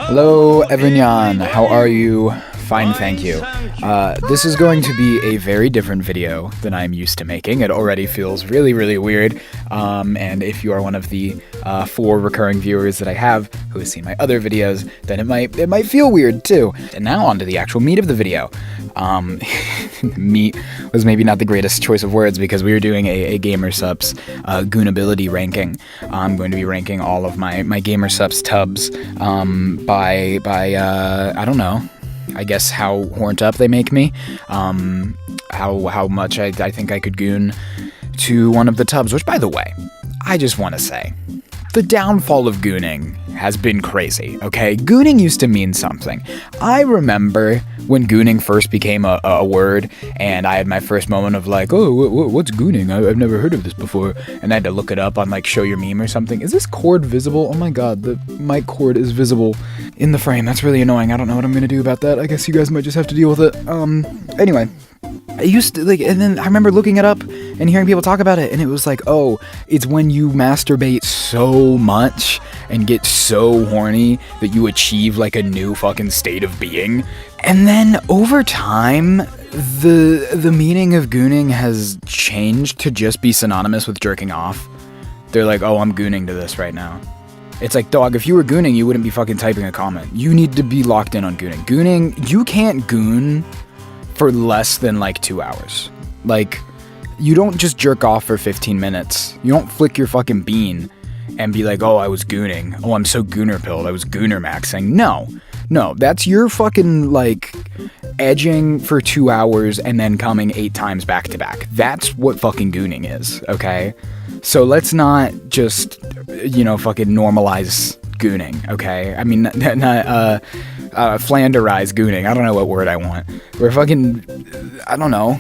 Hello everyone, how are you? Fine, thank you. This is going to be a very different video than I'm used to making. It already feels really weird, and if you are one of the 4 recurring viewers that I have who has seen my other videos, then it might feel weird too. And now on to the actual meat of the video. Meat was maybe not the greatest choice of words because we were doing a GAMERSUPPS goonability ranking. I'm going to be ranking all of my GAMERSUPPS tubs by I don't know, I guess how horned up they make me, how much I think I could goon to one of the tubs, which, by the way, I just want to say, the downfall of gooning has been crazy, okay? Gooning used to mean something. I remember when gooning first became a word, and I had my first moment of like, oh, what's gooning? I've never heard of this before, and I had to look it up on like Show Your Meme or something. Is this cord visible? Oh my god, the mic cord is visible in the frame. That's really annoying. I don't know what I'm gonna do about that. I guess you guys might just have to deal with it. Anyway. I used to, like, and then I remember looking it up and hearing people talk about it, and it was like, oh, it's when you masturbate so much and get so horny that you achieve, like, a new fucking state of being. And then, over time, the meaning of gooning has changed to just be synonymous with jerking off. They're like, oh, I'm gooning to this right now. It's like, dog, if you were gooning, you wouldn't be fucking typing a comment. You need to be locked in on gooning. Gooning, you can't goon for less than like 2 hours. Like, you don't just jerk off for 15 minutes. You don't flick your fucking bean and be like, oh, I was gooning. Oh, I'm so gooner pilled. I was gooner maxing. No, that's your fucking like edging for 2 hours and then coming 8 times back to back. That's what fucking gooning is, okay? So let's not just, fucking normalize gooning, okay? I mean, not flanderize gooning. I don't know what word I want. We're fucking, I don't know,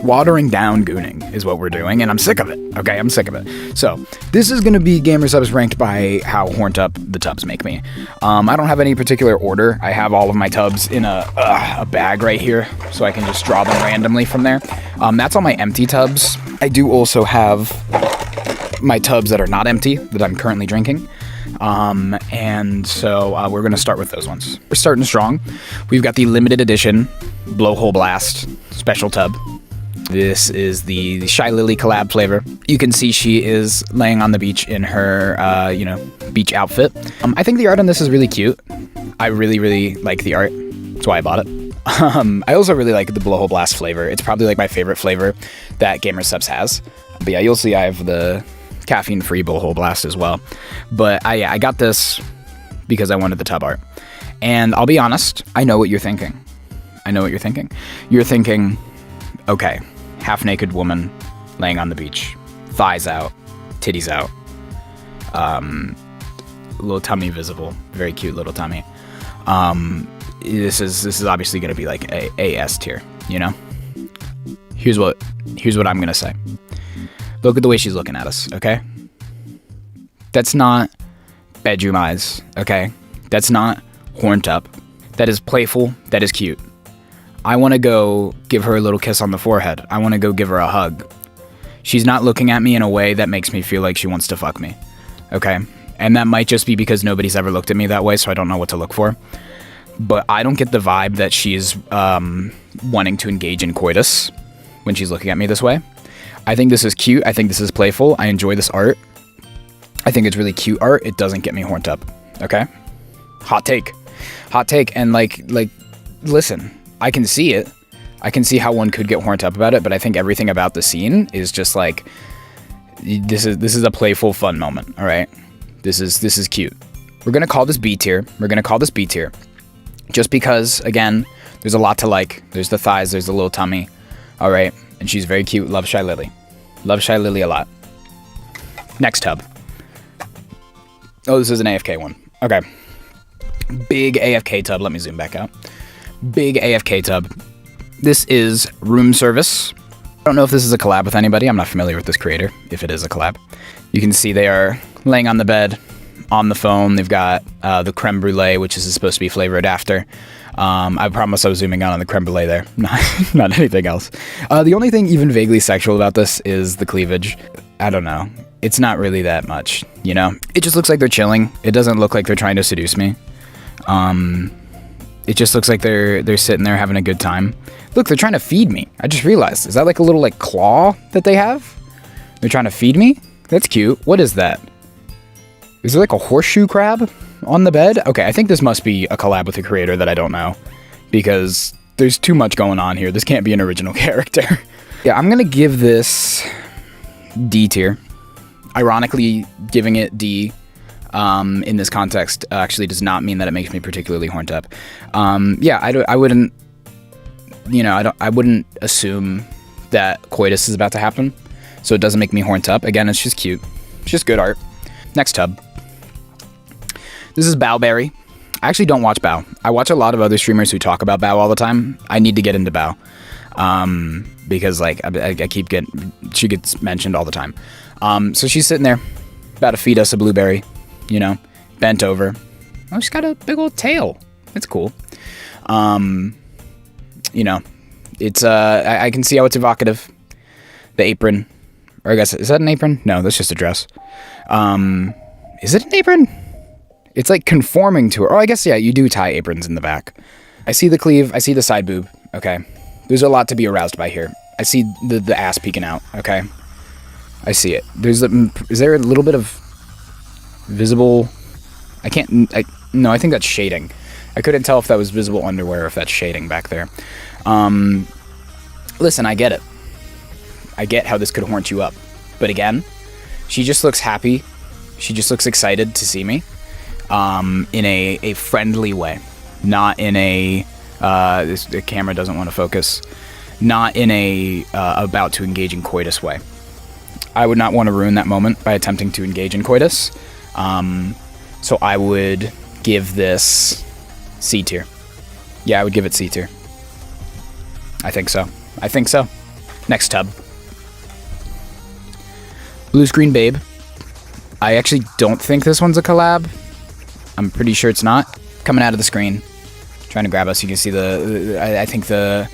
watering down gooning is what we're doing, and I'm sick of it, okay? I'm sick of it. So, this is gonna be GAMERSUPPS ranked by how horned up the tubs make me. I don't have any particular order. I have all of my tubs in a bag right here, so I can just draw them randomly from there. That's all my empty tubs. I do also have my tubs that are not empty, that I'm currently drinking. And so we're gonna start with those ones. We're starting strong. We've got the limited edition Blowhole Blast special tub. This is the Shy Lily collab flavor. You can see she is laying on the beach in her, beach outfit. I think the art on this is really cute. I really like the art. That's why I bought it. I also really like the Blowhole Blast flavor. It's probably like my favorite flavor that GAMERSUPPS has. But yeah, you'll see I have the caffeine-free Blowhole Blast as well. But I got this because I wanted the tub art. And I'll be honest, I know what you're thinking. You're thinking, okay, half-naked woman laying on the beach, thighs out, titties out, little tummy visible, very cute little tummy. This is obviously going to be like a S tier, you know? Here's what I'm going to say. Look at the way she's looking at us, okay? That's not bedroom eyes, okay? That's not horned up. That is playful. That is cute. I want to go give her a little kiss on the forehead. I want to go give her a hug. She's not looking at me in a way that makes me feel like she wants to fuck me, okay? And that might just be because nobody's ever looked at me that way, so I don't know what to look for. But I don't get the vibe that she's wanting to engage in coitus when she's looking at me this way. I think this is cute. I think this is playful. I enjoy this art. I think it's really cute art. It doesn't get me horned up. Okay? Hot take. And like, listen, I can see it. I can see how one could get horned up about it, but I think everything about the scene is just like, this is a playful, fun moment. All right? This is cute. We're going to call this B tier. Just because, again, there's a lot to like. There's the thighs. There's the little tummy. All right? And she's very cute. Love Shy Lily. Love Shy Lily a lot. Next tub. Oh, this is an AFK one. Okay. Big AFK tub. Let me zoom back out. Big AFK tub. This is Room Service. I don't know if this is a collab with anybody. I'm not familiar with this creator, if it is a collab. You can see they are laying on the bed, on the phone. They've got the creme brulee, which is supposed to be flavored after. I promise I was zooming out on the creme brulee there, not anything else. The only thing even vaguely sexual about this is the cleavage. I don't know. It's not really that much, you know? It just looks like they're chilling. It doesn't look like they're trying to seduce me. It just looks like they're sitting there having a good time. Look, they're trying to feed me. I just realized. Is that like a little like claw that they have? They're trying to feed me? That's cute. What is that? Is there like a horseshoe crab on the bed? Okay, I think this must be a collab with a creator that I don't know, because there's too much going on here. This can't be an original character. Yeah, I'm gonna give this D tier. Ironically, giving it D in this context actually does not mean that it makes me particularly horned up. Yeah, I wouldn't, you know, I wouldn't assume that coitus is about to happen, so it doesn't make me horned up. Again, it's just cute. It's just good art. Next tub. This is Bowberry. I actually don't watch Bow. I watch a lot of other streamers who talk about Bow all the time. I need to get into Bow. Because like I keep getting, she gets mentioned all the time. So she's sitting there, about to feed us a blueberry, you know, bent over. Oh, she's got a big old tail. It's cool. You know, it's I can see how it's evocative. The apron, or I guess, is that an apron? No, that's just a dress. Is it an apron? It's like conforming to her. Oh, I guess, yeah, you do tie aprons in the back. I see the cleave. I see the side boob. Okay. There's a lot to be aroused by here. I see the ass peeking out. Okay. I see it. Is there a little bit of visible? No, I think that's shading. I couldn't tell if that was visible underwear or if that's shading back there. Listen, I get it. I get how this could hornt you up. But again, she just looks happy. She just looks excited to see me. In a friendly way. Not in a, the camera doesn't want to focus. Not in a, about to engage in coitus way. I would not want to ruin that moment by attempting to engage in coitus. So I would give this C tier. Yeah, I would give it C tier. I think so. I think so. Next tub. Blue Screen Babe. I actually don't think this one's a collab. I'm pretty sure it's not. Coming out of the screen. Trying to grab us. You can see I think the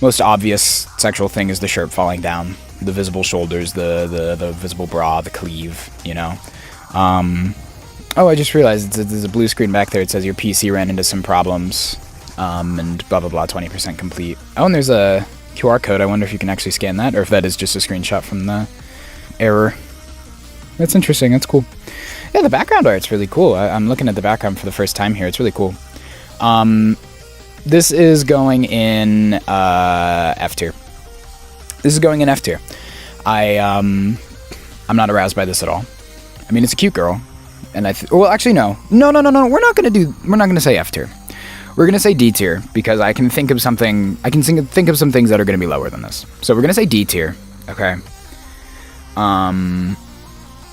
most obvious sexual thing is the shirt falling down. The visible shoulders, the visible bra, the cleave, you know. Oh, I just realized there's a blue screen back there. It says your PC ran into some problems. And blah, blah, blah, 20% complete. Oh, and there's a QR code. I wonder if you can actually scan that, or if that is just a screenshot from the error. That's interesting. That's cool. Yeah, the background art's really cool. I'm looking at the background for the first time here. It's really cool. This is going in F tier. This is going in F tier. I'm not aroused by this at all. I mean, it's a cute girl, and well, actually, no. We're not gonna say F tier. We're gonna say D tier because I can think of something. I can think of some things that are gonna be lower than this. So we're gonna say D tier. Okay.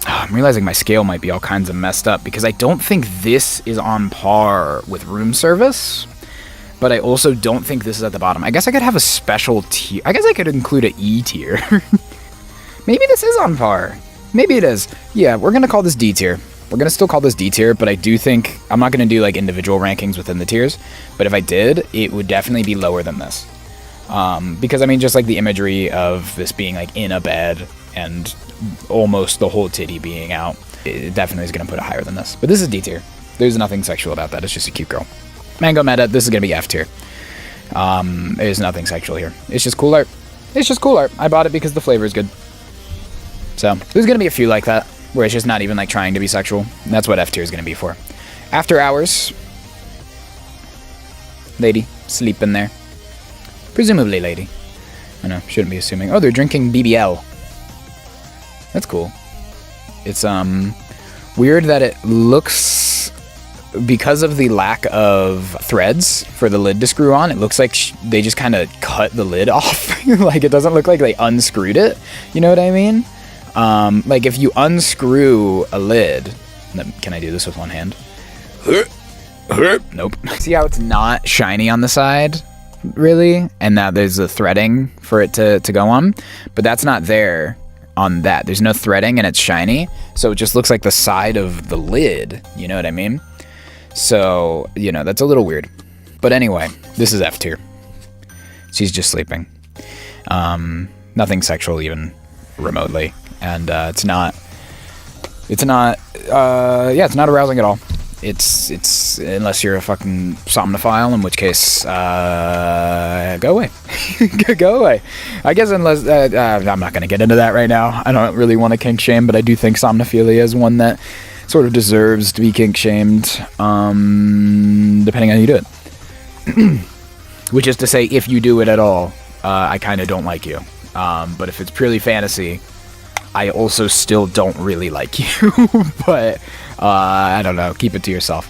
I'm realizing my scale might be all kinds of messed up because I don't think this is on par with room service, but I also don't think this is at the bottom. I guess I could have a special tier. I guess I could include an E tier. Maybe this is on par. Maybe it is. Yeah, we're going to call this D tier. We're going to still call this D tier, but I do think I'm not going to do like individual rankings within the tiers, but if I did, it would definitely be lower than this. Because I mean, just like the imagery of this being like in a bed and almost the whole titty being out, it definitely is going to put it higher than this. But this is D tier. There's nothing sexual about that. It's just a cute girl. Mango Meta, this is going to be F tier. There's nothing sexual here. It's just cool art. It's just cool art. I bought it because the flavor is good. So there's going to be a few like that where it's just not even like trying to be sexual. And that's what F tier is going to be for. After Hours. Lady, sleep in there. Presumably lady. I know, shouldn't be assuming. Oh, they're drinking BBL. That's cool. It's weird that it looks, because of the lack of threads for the lid to screw on, it looks like they just kind of cut the lid off. Like, it doesn't look like they unscrewed it. You know what I mean? Like, if you unscrew a lid... Can I do this with one hand? Nope. See how it's not shiny on the side? Really? And now there's the threading for it to go on. But that's not there on that. There's no threading and it's shiny. So it just looks like the side of the lid. You know what I mean? So, you know, that's a little weird. But anyway, this is F tier. She's just sleeping. Nothing sexual even remotely. And it's not arousing at all. It's unless you're a fucking somnophile, in which case, go away. Go away. I guess unless, I'm not going to get into that right now. I don't really want to kink shame, but I do think somnophilia is one that sort of deserves to be kink shamed, depending on how you do it. Which is to say, if you do it at all, I kind of don't like you. But if it's purely fantasy, I also still don't really like you. But I don't know. Keep it to yourself.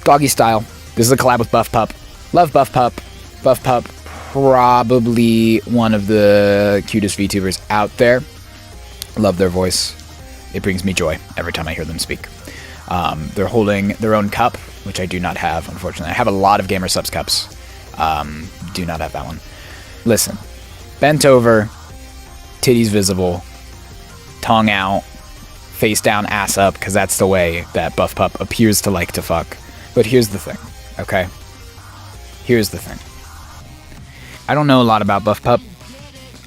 Doggy Style. This is a collab with Buff Pup. Love Buff Pup. Buff Pup, probably one of the cutest VTubers out there. Love their voice. It brings me joy every time I hear them speak. They're holding their own cup, which I do not have, unfortunately. I have a lot of GamerSupps cups. Do not have that one. Listen. Bent over. Titties visible. Tongue out. Face down, ass up, because that's the way that Buff Pup appears to like to fuck. But here's the thing, okay? Here's the thing. I don't know a lot about Buff Pup.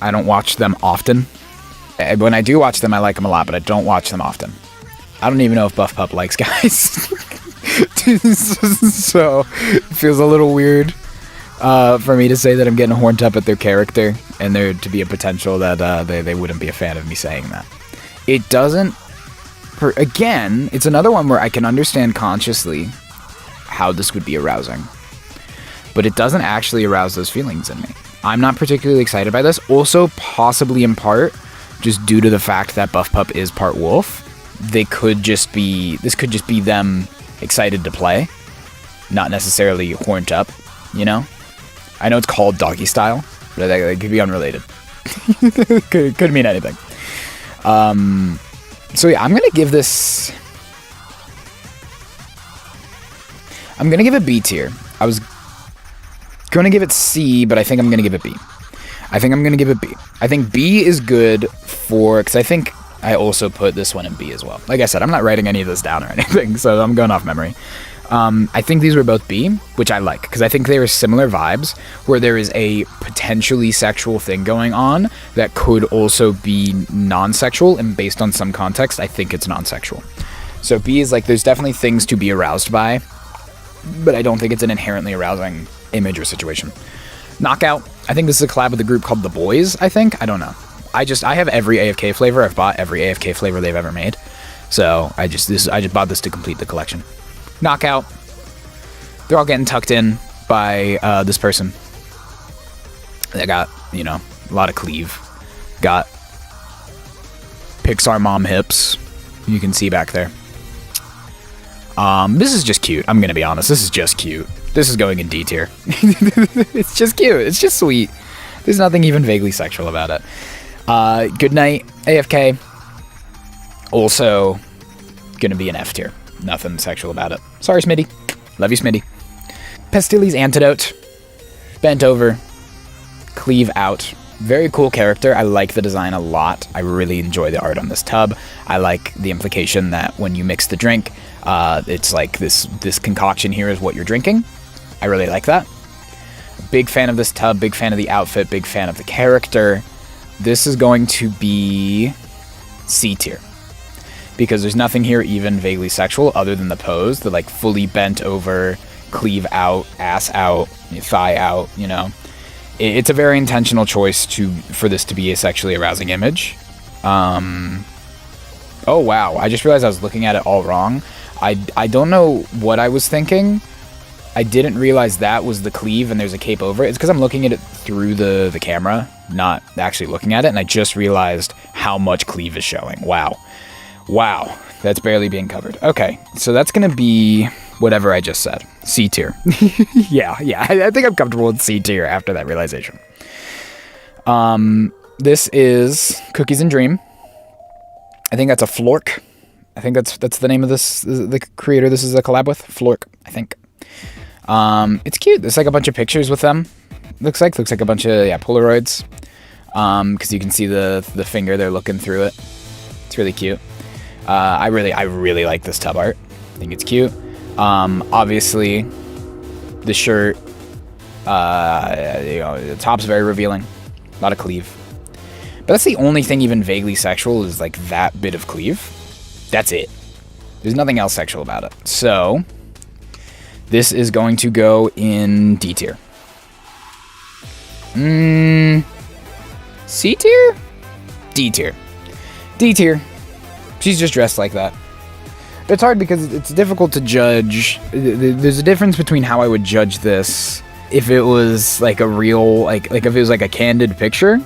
I don't watch them often. When I do watch them, I like them a lot, but I don't watch them often. I don't even know if Buff Pup likes guys. So, it feels a little weird for me to say that I'm getting horned up at their character, and there to be a potential that they wouldn't be a fan of me saying that. It doesn't... Again, it's another one where I can understand consciously how this would be arousing. But it doesn't actually arouse those feelings in me. I'm not particularly excited by this. Also, possibly in part, just due to the fact that Buff Pup is part wolf. This could just be them excited to play. Not necessarily horned up, you know? I know it's called Doggy Style, but it could be unrelated. could mean anything. So yeah, I'm going to give this... I'm going to give it B tier. I was going to give it C, but I think I'm going to give it B. I think I'm going to give it B. I think B is good for... Because I think I also put this one in B as well. Like I said, I'm not writing any of this down or anything, so I'm going off memory. I think these were both B, which I like, because I think they are similar vibes, where there is a potentially sexual thing going on that could also be non-sexual, and based on some context, I think it's non-sexual. So B is like, there's definitely things to be aroused by, but I don't think it's an inherently arousing image or situation. Knockout. I think this is a collab with a group called The Boys, I think. I don't know. I have every AFK flavor. I've bought every AFK flavor they've ever made. So I just bought this to complete the collection. Knockout. They're all getting tucked in by this person. They got, you know, a lot of cleave. Got Pixar mom hips. You can see back there. This is just cute. I'm gonna be honest. This is just cute. This is going in D tier. It's just cute. It's just sweet. There's nothing even vaguely sexual about it. Good night, AFK. Also, gonna be an F tier. Nothing sexual about it. Sorry, Smitty. Love you, Smitty. Pastilli's Antidote. Bent over. Cleave out. Very cool character. I like the design a lot. I really enjoy the art on this tub. I like the implication that when you mix the drink, it's like this concoction here is what you're drinking. I really like that. Big fan of this tub. Big fan of the outfit. Big fan of the character. This is going to be C tier. Because there's nothing here even vaguely sexual other than the pose. The like fully bent over, cleave out, ass out, thigh out, you know. It's a very intentional choice for this to be a sexually arousing image. Oh wow, I just realized I was looking at it all wrong. I don't know what I was thinking. I didn't realize that was the cleave and there's a cape over it. It's because I'm looking at it through the camera, not actually looking at it, and I just realized how much cleave is showing. Wow. Wow, that's barely being covered. Okay, so that's going to be whatever I just said. C tier. yeah, I think I'm comfortable with C tier after that realization. This is Cookies and Dream. I think that's a Flork. I think that's the name of this, the creator this is a collab with. Flork, I think. It's cute. There's like a bunch of pictures with them. Looks like a bunch of, Polaroids. Because you can see the finger, they're looking through it. It's really cute. I really like this tub art. I think it's cute. Obviously, the shirt, the top's very revealing. A lot of cleave. But that's the only thing even vaguely sexual is like that bit of cleave. That's it. There's nothing else sexual about it. So this is going to go in D tier. C tier? D tier. D tier. She's just dressed like that. It's hard because it's difficult to judge. There's a difference between how I would judge this if it was like a real, like if it was like a candid picture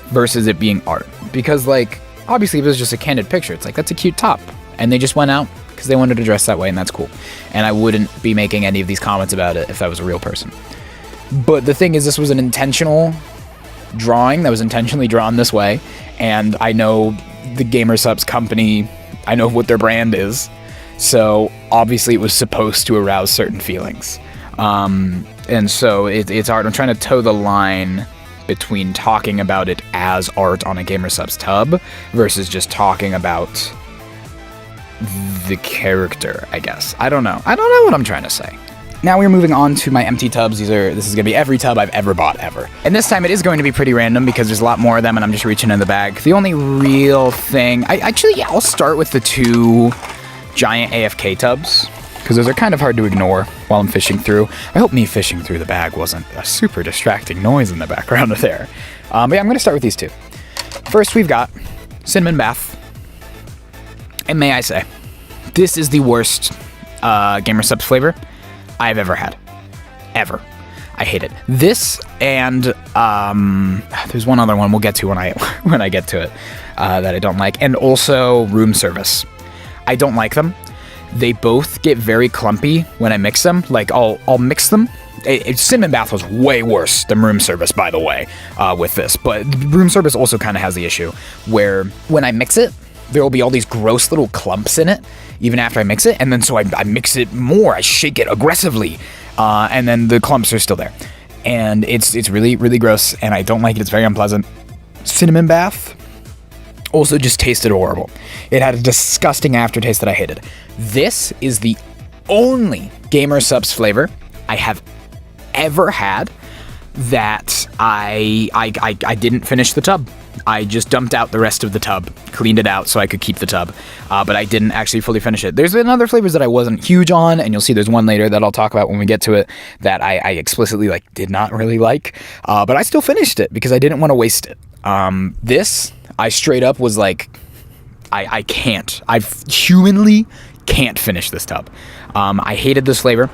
versus it being art. Because like, obviously if it was just a candid picture, it's like, that's a cute top. And they just went out because they wanted to dress that way, and that's cool. And I wouldn't be making any of these comments about it if that was a real person. But the thing is, this was an intentional drawing that was intentionally drawn this way. And I know the GamerSupps company, I know what their brand is. So obviously it was supposed to arouse certain feelings. And so it's art. I'm trying to toe the line between talking about it as art on a GamerSupps tub versus just talking about the character, I guess. I don't know what I'm trying to say. Now we're moving on to my empty tubs. This is going to be every tub I've ever bought, ever. And this time it is going to be pretty random because there's a lot more of them and I'm just reaching in the bag. The only real thing... I'll start with the 2 giant AFK tubs, because those are kind of hard to ignore while I'm fishing through. I hope me fishing through the bag wasn't a super distracting noise in the background of there. But yeah, I'm going to start with these 2. First, we've got Cinnamon Bath. And may I say, this is the worst GamerSupps flavor I've ever had. Ever. I hate it. This and there's one other one we'll get to when I get to it that I don't like. And also room service. I don't like them. They both get very clumpy when I mix them. Like I'll mix them. Cinnamon Bath was way worse than room service, by the way, with this. But room service also kind of has the issue where when I mix it, there will be all these gross little clumps in it, even after I mix it. And then so I mix it more. I shake it aggressively. And then the clumps are still there. And it's really, really gross. And I don't like it. It's very unpleasant. Cinnamon Bath also just tasted horrible. It had a disgusting aftertaste that I hated. This is the only GamerSupps flavor I have ever had that I didn't finish the tub. I just dumped out the rest of the tub, cleaned it out so I could keep the tub, but I didn't actually fully finish it. There's been other flavors that I wasn't huge on, and you'll see there's one later that I'll talk about when we get to it that I explicitly did not really like, but I still finished it because I didn't want to waste it. This, I straight up was like, I can't. I humanly can't finish this tub. I hated this flavor,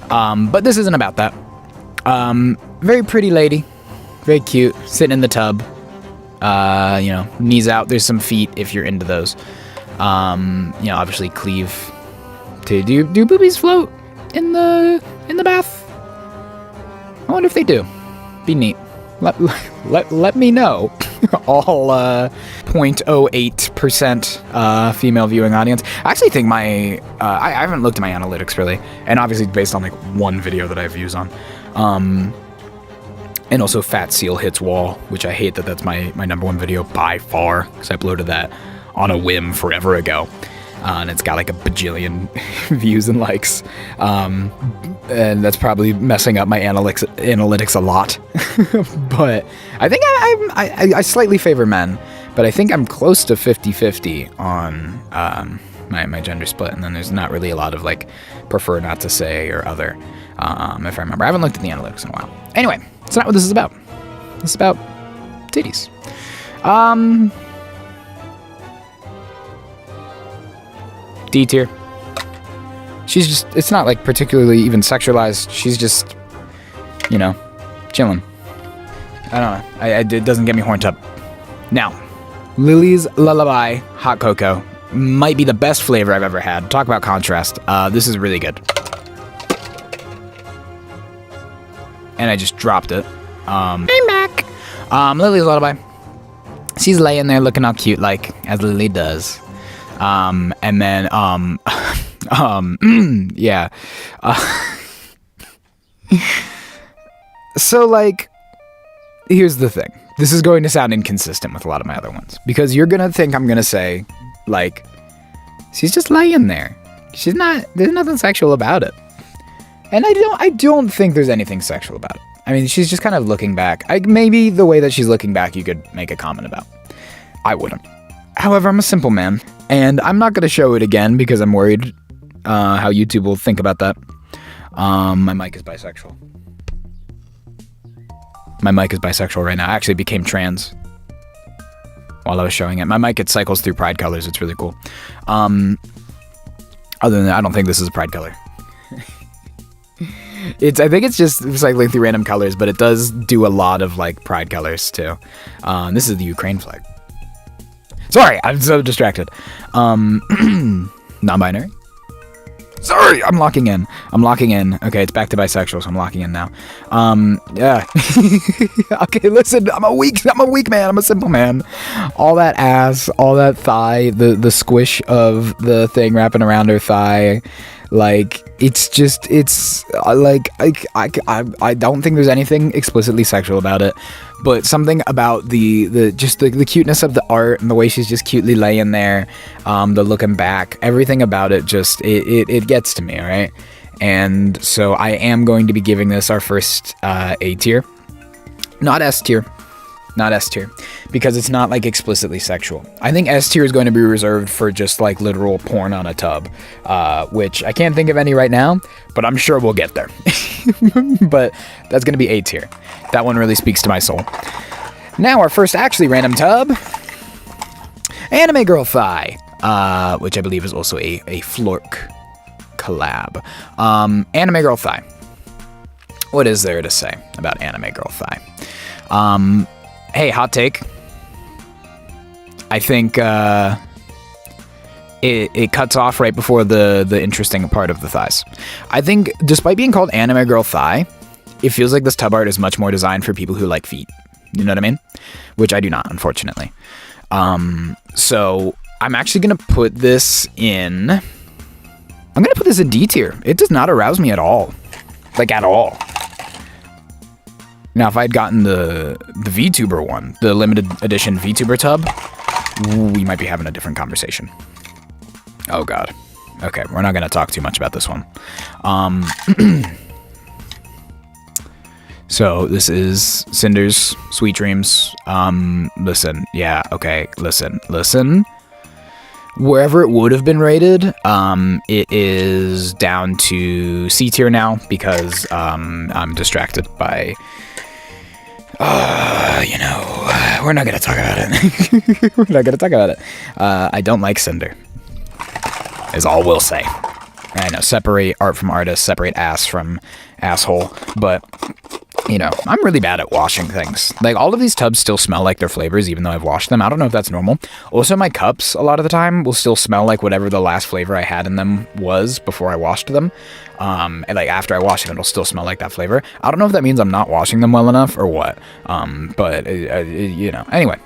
but this isn't about that. Very pretty lady, very cute, sitting in the tub. Knees out. There's some feet if you're into those. Obviously cleave. Do boobies float in the bath? I wonder if they do. Be neat. Let me know. All 0.08% female viewing audience. I actually think I haven't looked at my analytics really, and obviously based on one video that I have views on. And also Fat Seal Hits Wall, which I hate that's my number 1 video by far, because I uploaded that on a whim forever ago. And it's got a bajillion views and likes. And that's probably messing up my analytics a lot. But I think I slightly favor men, but I think I'm close to 50-50 on my gender split. And then there's not really a lot of prefer not to say or other, if I remember. I haven't looked at the analytics in a while. Anyway, it's not what this is about. This is about titties. D tier. She's just, it's not particularly even sexualized. She's just, chilling. I don't know. It doesn't get me horned up. Now, Lily's Lullaby Hot Cocoa might be the best flavor I've ever had. Talk about contrast. This is really good. And I just dropped it. I'm back. Lily's Lullaby. She's laying there looking all cute as Lily does. And then, yeah. So, here's the thing. This is going to sound inconsistent with a lot of my other ones. Because you're going to think I'm going to say, she's just laying there. She's not, there's nothing sexual about it. And I don't think there's anything sexual about it. I mean, she's just kind of looking back. Maybe the way that she's looking back, you could make a comment about. I wouldn't. However, I'm a simple man, And I'm not going to show it again because I'm worried how YouTube will think about that. My mic is bisexual. My mic is bisexual right now. I actually became trans while I was showing it. My mic, it cycles through pride colors. It's really cool. Other than that, I don't think this is a pride color. I think it's just cycling through random colors, but it does do a lot of like pride colors too. This is the Ukraine flag. Sorry, I'm so distracted. Non-binary. Sorry, I'm locking in. Okay, it's back to bisexual, so I'm locking in now. Yeah. Okay, listen, I'm a weak man. I'm a simple man. All that ass, all that thigh, the squish of the thing wrapping around her thigh, like it's like I don't think there's anything explicitly sexual about it, but something about the cuteness of the art and the way she's just cutely laying there, the looking back, everything about it just it gets to me, right? And so I am going to be giving this our first A tier, not S tier. Not S tier, because it's not like explicitly sexual. I think S tier is going to be reserved for just like literal porn on a tub, which I can't think of any right now, but I'm sure we'll get there. But that's going to be A tier. That one really speaks to my soul. Now our first actually random tub, Anime Girl Thigh, which I believe is also a Flork collab. Anime Girl Thigh. What is there to say about Anime Girl Thigh? Hey, hot take. I think it cuts off right before the interesting part of the thighs. I think, despite being called Anime Girl Thigh, it feels like this tub art is much more designed for people who like feet. You know what I mean? Which I do not, unfortunately. So I'm actually gonna put this in. I'm gonna put this in D tier. It does not arouse me at all, like at all. Now, if I'd gotten the VTuber one, the limited edition VTuber tub, we might be having a different conversation. Oh, God. Okay, we're not going to talk too much about this one. So, this is Cinder's Sweet Dreams. Listen, yeah, okay, listen. Wherever it would have been rated, it is down to C tier now because I'm distracted by... we're not going to talk about it. I don't like Cinder, is all we'll say. I know, separate art from artist, separate ass from asshole, but, you know, I'm really bad at washing things. Like, all of these tubs still smell like their flavors, even though I've washed them. I don't know if that's normal. Also, my cups, a lot of the time, will still smell like whatever the last flavor I had in them was before I washed them. And, like, after I wash them, it'll still smell like that flavor. I don't know if that means I'm not washing them well enough or what. But, you know. Anyway.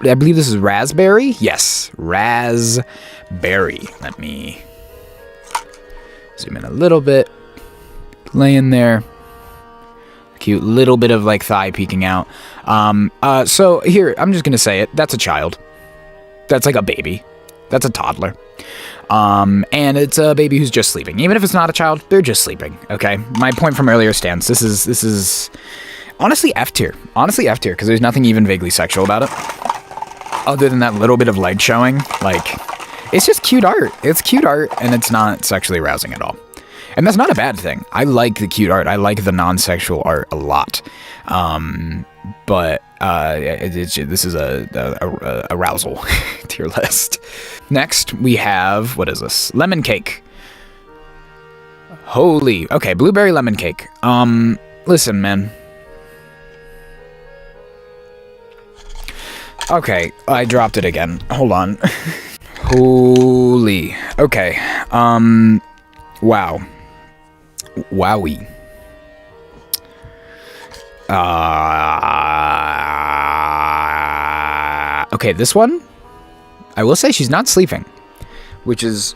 I believe this is raspberry? Yes. Raspberry. Let me zoom in a little bit. Laying there. Cute little bit of like thigh peeking out. So here, I'm just gonna say it. That's a child. That's like a baby. That's a toddler. And it's a baby who's just sleeping. Even if it's not a child, they're just sleeping. Okay. My point from earlier stands. This is honestly F tier. Honestly F tier, because there's nothing even vaguely sexual about it. Other than that little bit of leg showing. Like, it's just cute art. It's cute art, and it's not sexually arousing at all. And that's not a bad thing. I like the cute art. I like the non-sexual art a lot. But this is a arousal tier list. Next, we have, what is this? Lemon cake. Holy, okay, blueberry lemon cake. Listen, man. Okay, I dropped it again. Hold on. Holy. Okay. Wow. Wowie. Okay, this one, I will say she's not sleeping, which is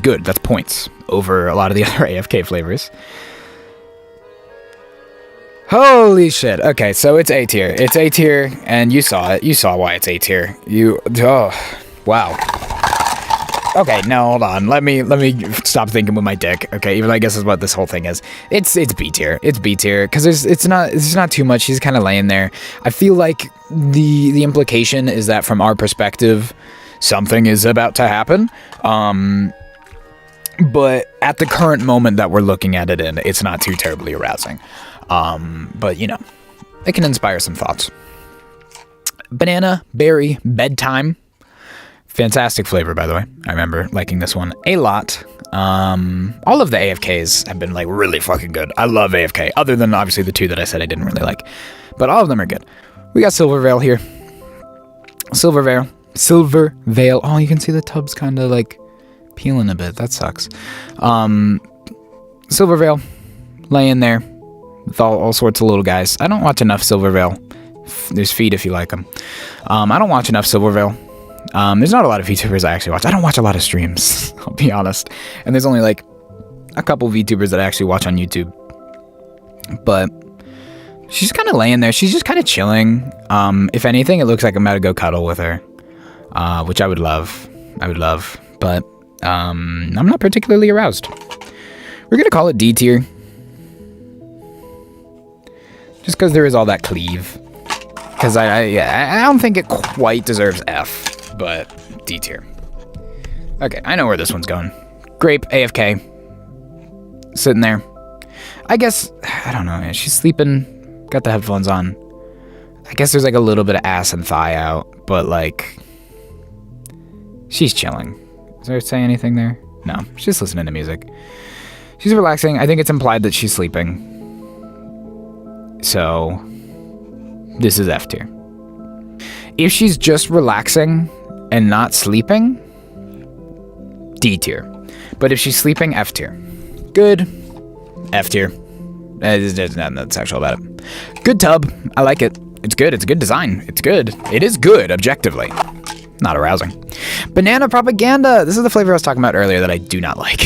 good. That's points over a lot of the other AFK flavors. Holy shit. Okay, so it's A tier. It's A tier, and you saw it. You saw why it's A tier. Wow. Okay, no, hold on. Let me stop thinking with my dick. Okay, even though I guess is what this whole thing is. It's B tier. It's B tier because it's not too much. She's kind of laying there. I feel like the implication is that from our perspective, something is about to happen. But at the current moment that we're looking at it in, it's not too terribly arousing. But, you know, it can inspire some thoughts. Banana Berry Bedtime. Fantastic flavor, by the way. I remember liking this one a lot. All of the AFKs have been, like, really fucking good. I love AFK, other than, obviously, the two that I said I didn't really like. But all of them are good. We got Silver Veil here. Silver Veil. Oh, you can see the tubs kind of, like, peeling a bit. That sucks. Silver Veil, laying there with all sorts of little guys. I don't watch enough Silver Veil. There's feed if you like them. I don't watch enough Silver Veil. There's not a lot of VTubers I actually watch. I don't watch a lot of streams, I'll be honest. And there's only like a couple VTubers that I actually watch on YouTube. But she's kind of laying there. She's just kind of chilling. If anything, it looks like I'm about to go cuddle with her, which I would love. But I'm not particularly aroused. We're gonna call it D tier, just because there is all that cleave. Because I don't think it quite deserves F, but D tier. Okay, I know where this one's going. Grape AFK, sitting there. I guess, I don't know, man. She's sleeping, got the headphones on. I guess there's like a little bit of ass and thigh out, but like, she's chilling. Does I say anything there? No, she's listening to music. She's relaxing. I think it's implied that she's sleeping. So, this is F tier. If she's just relaxing and not sleeping, D tier. But if she's sleeping, F tier. Good. F tier. There's nothing sexual about it. Good tub. I like it. It's good. It's a good design. It's good. It is good, objectively. Not arousing. Banana Propaganda. This is the flavor I was talking about earlier that I do not like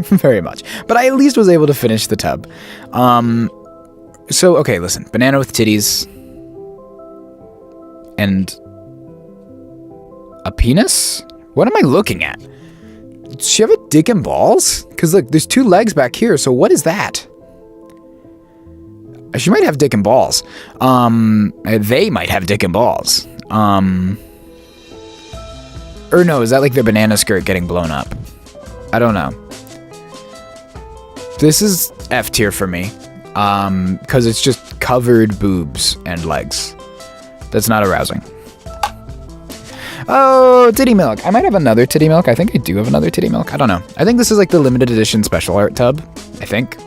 very much. But I at least was able to finish the tub. So, okay, listen. Banana with titties. And a penis? What am I looking at? Does she have a dick and balls? Because, look, there's two legs back here, so what is that? She might have dick and balls. They might have dick and balls. Or no, is that like their banana skirt getting blown up? I don't know. This is F tier for me. Because it's just covered boobs and legs. That's not arousing. Oh, titty milk. I might have another titty milk. I think I do have another titty milk. I don't know. I think this is like the limited edition special art tub. I think.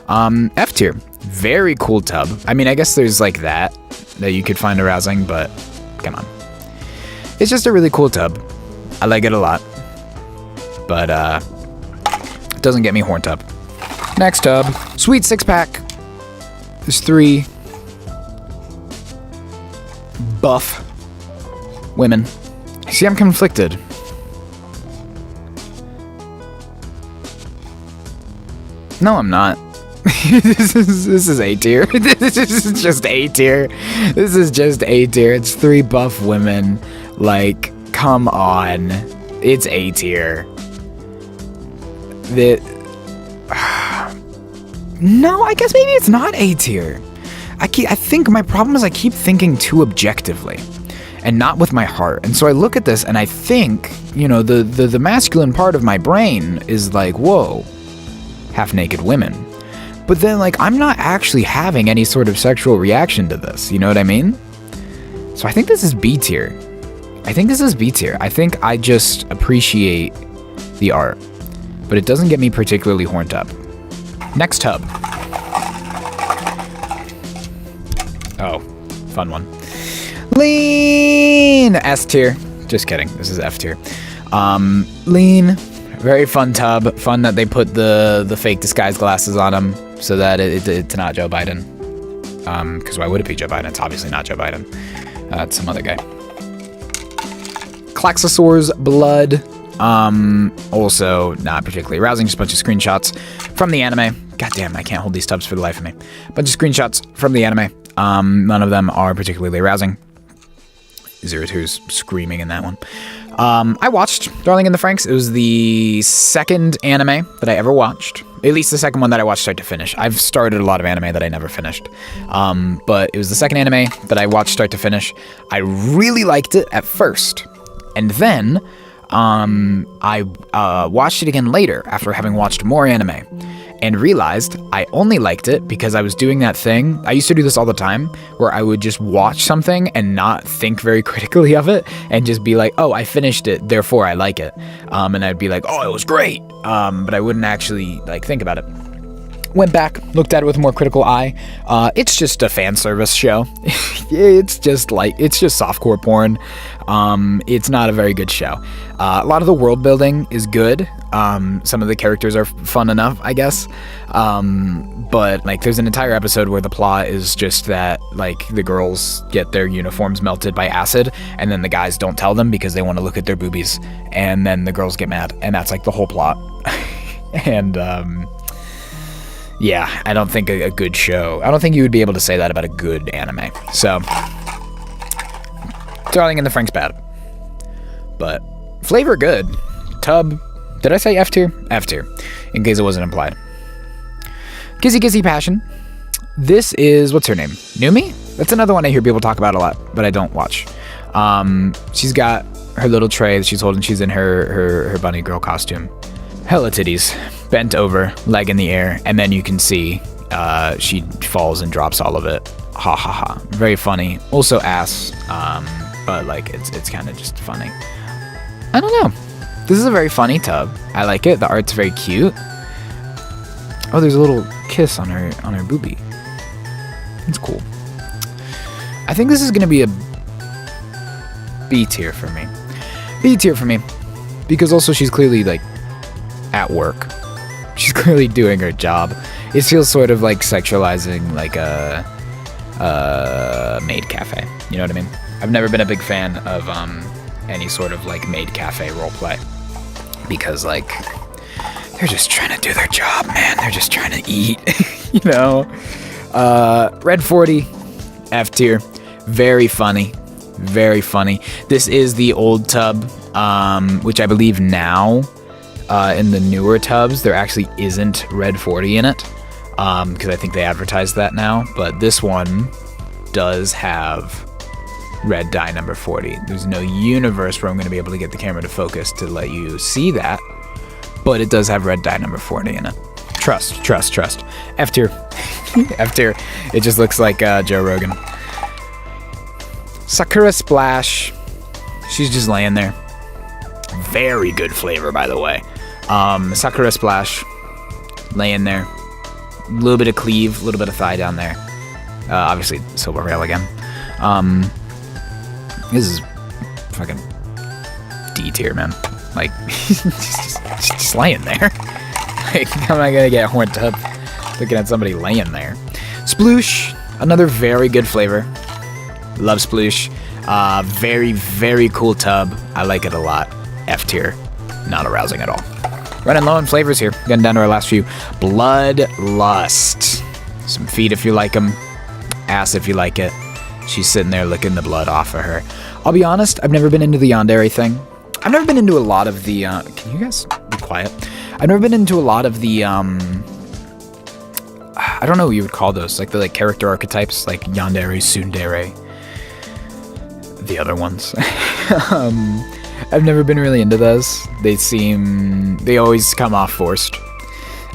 F tier. Very cool tub. I mean, I guess there's like that you could find arousing, but come on. It's just a really cool tub. I like it a lot. But, it doesn't get me horned up. Next tub. Sweet six-pack. There's 3 buff women. See, I'm conflicted. No, I'm not. This is A tier. This is just A tier. This is just A tier. It's 3 buff women. Like, come on. It's A tier. No, I guess maybe it's not A tier. I think my problem is I keep thinking too objectively and not with my heart. And so I look at this and I think, you know, the masculine part of my brain is like, whoa, half-naked women. But then, like, I'm not actually having any sort of sexual reaction to this. You know what I mean? So I think this is B tier. I think I just appreciate the art. But it doesn't get me particularly horned up. Next tub. Oh, fun one. Lean! S tier. Just kidding. This is F tier. Lean. Very fun tub. Fun that they put the fake disguise glasses on him so that it's not Joe Biden. Because why would it be Joe Biden? It's obviously not Joe Biden. It's some other guy. Klaxosaur's blood. Also not particularly arousing. Just a bunch of screenshots from the anime. God damn, I can't hold these tubs for the life of me. Bunch of screenshots from the anime. None of them are particularly arousing. 02's screaming in that one. I watched Darling in the Franxx. It was the second anime that I ever watched. At least the second one that I watched start to finish. I've started a lot of anime that I never finished. But it was the second anime that I watched start to finish. I really liked it at first. And then I watched it again later after having watched more anime and realized I only liked it because I was doing that thing. I used to do this all the time where I would just watch something and not think very critically of it and just be like, oh, I finished it, therefore I like it. And I'd be like, oh, it was great. But I wouldn't actually like think about it. Went back, looked at it with a more critical eye. It's just a fan service show. It's just softcore porn. It's not a very good show. A lot of the world building is good. Some of the characters are fun enough, I guess. But like there's an entire episode where the plot is just that like the girls get their uniforms melted by acid and then the guys don't tell them because they want to look at their boobies, and then the girls get mad, and that's like the whole plot. And yeah, I don't think a good show. I don't think you would be able to say that about a good anime. So, Darling in the Frank's bad. But, flavor good. Tub, did I say F tier? F tier, in case it wasn't implied. Kissy Kissy Passion. This is, what's her name? Numi? That's another one I hear people talk about a lot, but I don't watch. She's got her little tray that she's holding. She's in her bunny girl costume. Hella titties, bent over, leg in the air, and then you can see she falls and drops all of it. Ha ha ha. Very funny. Also ass, but like it's kind of just funny. I don't know. This is a very funny tub. I like it. The art's very cute. Oh, there's a little kiss on her boobie. It's cool. I think this is gonna be a B tier for me. B tier for me, because also she's clearly like at work. She's clearly doing her job. It feels sort of like sexualizing like a maid cafe. You know what I mean? I've never been a big fan of any sort of like maid cafe roleplay, because like they're just trying to do their job, man. They're just trying to eat. You know? Red 40, F tier. Very funny. Very funny. This is the old tub, which I believe now in the newer tubs, there actually isn't Red 40 in it, because I think they advertise that now, but this one does have red dye number 40. There's no universe where I'm going to be able to get the camera to focus to let you see that, but it does have red dye number 40 in it. Trust. F tier. F tier. It just looks like Joe Rogan. Sakura Splash. She's just laying there. Very good flavor, by the way. Sakura Splash, laying there. A little bit of cleave, a little bit of thigh down there. Obviously, silver rail again. This is fucking D tier, man. Like, just laying there. Like, how am I gonna get horned up looking at somebody laying there? Sploosh, another very good flavor. Love Sploosh. Very, very cool tub. I like it a lot. F tier. Not arousing at all. Running low on flavors here. Getting down to our last few. Bloodlust. Some feet if you like them. Ass if you like it. She's sitting there licking the blood off of her. I'll be honest, I've never been into the yandere thing. I've never been into a lot of the... can you guys be quiet? I've never been into a lot of the... I don't know what you would call those. Like the character archetypes. Like yandere, tsundere. The other ones. I've never been really into those. They always come off forced.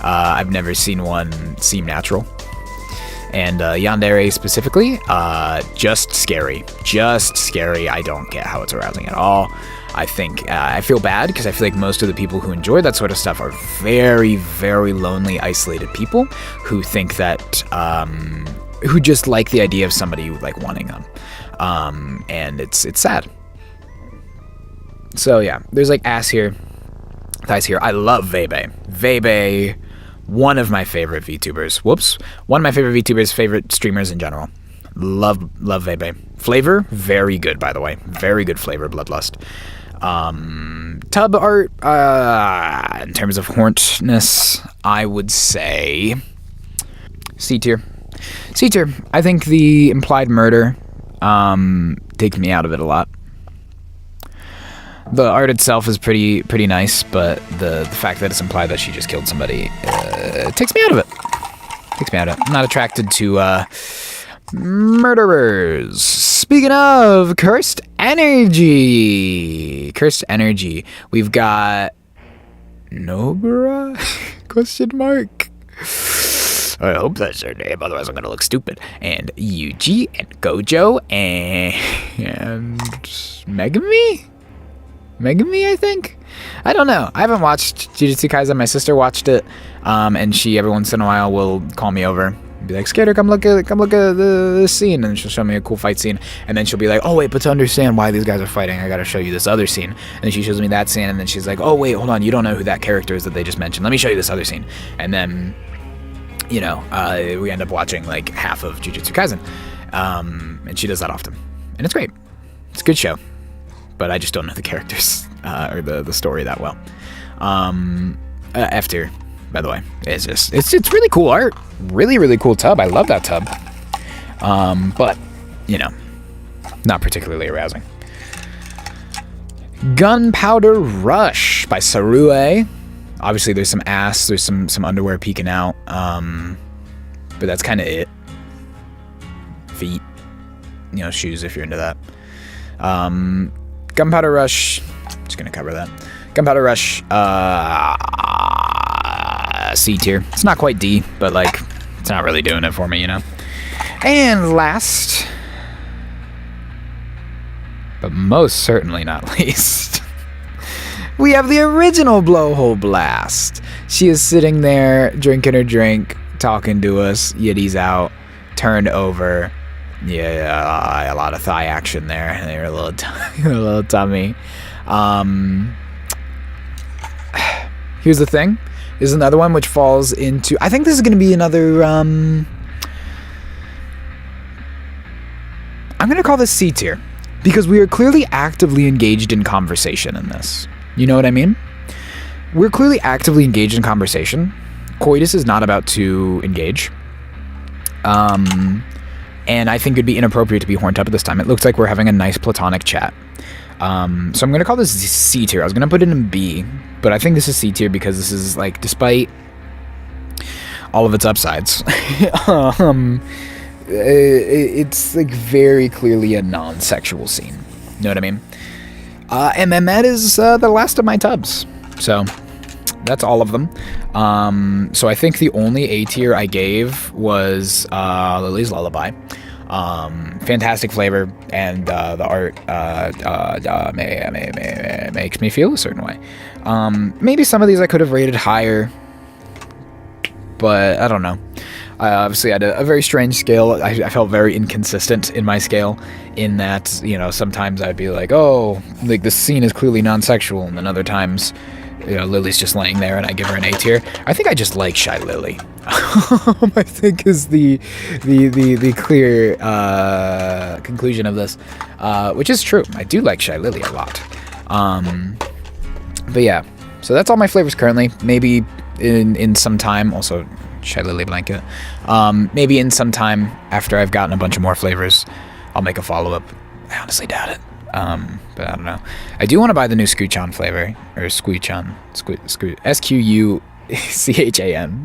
I've never seen one seem natural. And yandere specifically, just scary. Just scary. I don't get how it's arousing at all. I think, I feel bad because I feel like most of the people who enjoy that sort of stuff are very, very lonely, isolated people who think that, who just like the idea of somebody like wanting them. And it's sad. So yeah, there's like ass here, thighs here. I love Vebe. Vebe, one of my favorite VTubers. Whoops. One of my favorite VTubers, favorite streamers in general. Love Vebe. Flavor, very good, by the way. Very good flavor, Bloodlust. Tub art, in terms of horntness, I would say C tier. C tier. I think the implied murder takes me out of it a lot. The art itself is pretty nice, but the fact that it's implied that she just killed somebody takes me out of it. I'm not attracted to Murderers. Speaking of cursed energy. Cursed energy. We've got Nobara? Question mark. I hope that's her name, otherwise I'm gonna look stupid. And Yuji and Gojo and Megami? Megami, I think? I don't know. I haven't watched Jujutsu Kaisen. My sister watched it, and she every once in a while will call me over and be like, Skater, come look at this scene, and she'll show me a cool fight scene, and then she'll be like, oh wait, but to understand why these guys are fighting, I gotta show you this other scene. And then she shows me that scene, and then she's like, oh wait, hold on, you don't know who that character is that they just mentioned. Let me show you this other scene. And then, you know, we end up watching like half of Jujutsu Kaisen, and she does that often, and it's great. It's a good show, but I just don't know the characters or the story that well. F tier, by the way. It's really cool art, really cool tub. I love that tub, but you know, not particularly arousing. Gunpowder Rush by Sarue. Obviously, there's some ass, there's some underwear peeking out, but that's kind of it. Feet, you know, shoes if you're into that. Gunpowder Rush, just gonna cover that. Gunpowder Rush, C tier. It's not quite D, but like, it's not really doing it for me, you know. And last, but most certainly not least, we have the original Blowhole Blast. She is sitting there drinking her drink, talking to us. Yiddy's out, turned over. Yeah, a lot of thigh action there. They're a little tummy. Here's the thing. There's another one which falls into... I think this is going to be another... I'm going to call this C tier, because we are clearly actively engaged in conversation in this. You know what I mean? We're clearly actively engaged in conversation. Coitus is not about to engage. And I think it'd be inappropriate to be horned up at this time. It looks like we're having a nice platonic chat. So I'm going to call this C tier. I was going to put it in B, but I think this is C tier because this is, like, despite all of its upsides, it's, like, very clearly a non-sexual scene. You know what I mean? And then that is the last of my tubs. So that's all of them. So I think the only A tier I gave was Lily's Lullaby. Fantastic flavor, and the art makes me feel a certain way. Maybe some of these I could have rated higher, but I don't know. I obviously had a very strange scale. I felt very inconsistent in my scale, in that, you know, sometimes I'd be like, oh, like this scene is clearly non-sexual, and then other times, you know, Lily's just laying there and I give her an A tier. I think I just like Shy Lily. I think is the clear conclusion of this, which is true. I do like Shy Lily a lot. But yeah, so that's all my flavors currently. Maybe in some time, also Shy Lily blanket. Maybe in some time after I've gotten a bunch of more flavors, I'll make a follow-up. I honestly doubt it. But I don't know. I do want to buy the new Squeechan flavor, or Squeechan, Squeechan,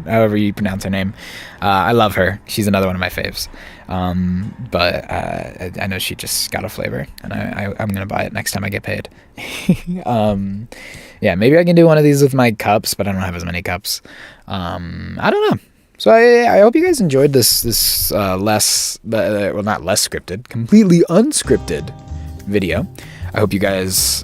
however you pronounce her name. I love her. She's another one of my faves. But I know she just got a flavor, and I'm gonna buy it next time I get paid. Yeah, maybe I can do one of these with my cups, but I don't have as many cups. I don't know. So I hope you guys enjoyed this less, well, not less scripted, completely unscripted video. I hope you guys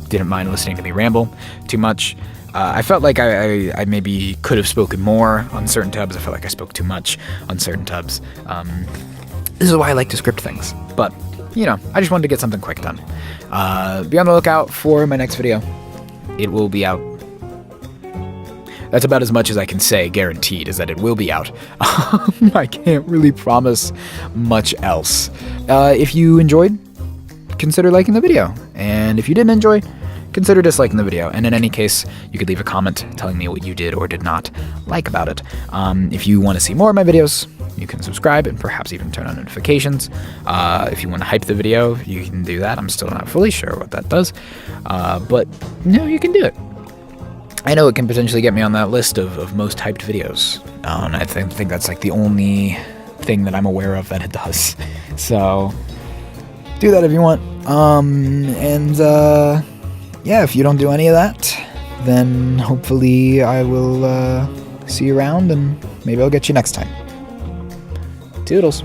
didn't mind listening to me ramble too much. I felt like I maybe could have spoken more on certain tubs. I felt like I spoke too much on certain tubs. This is why I like to script things. But, you know, I just wanted to get something quick done. Be on the lookout for my next video. It will be out. That's about as much as I can say, guaranteed, is that it will be out. I can't really promise much else. If you enjoyed, consider liking the video. And if you didn't enjoy, consider disliking the video. And in any case, you could leave a comment telling me what you did or did not like about it. If you want to see more of my videos, you can subscribe and perhaps even turn on notifications. If you want to hype the video, you can do that. I'm still not fully sure what that does. But, no, you can do it. I know it can potentially get me on that list of most hyped videos. And I think that's like the only thing that I'm aware of that it does. So do that if you want. Yeah, if you don't do any of that, then hopefully I will see you around, and maybe I'll get you next time. Toodles.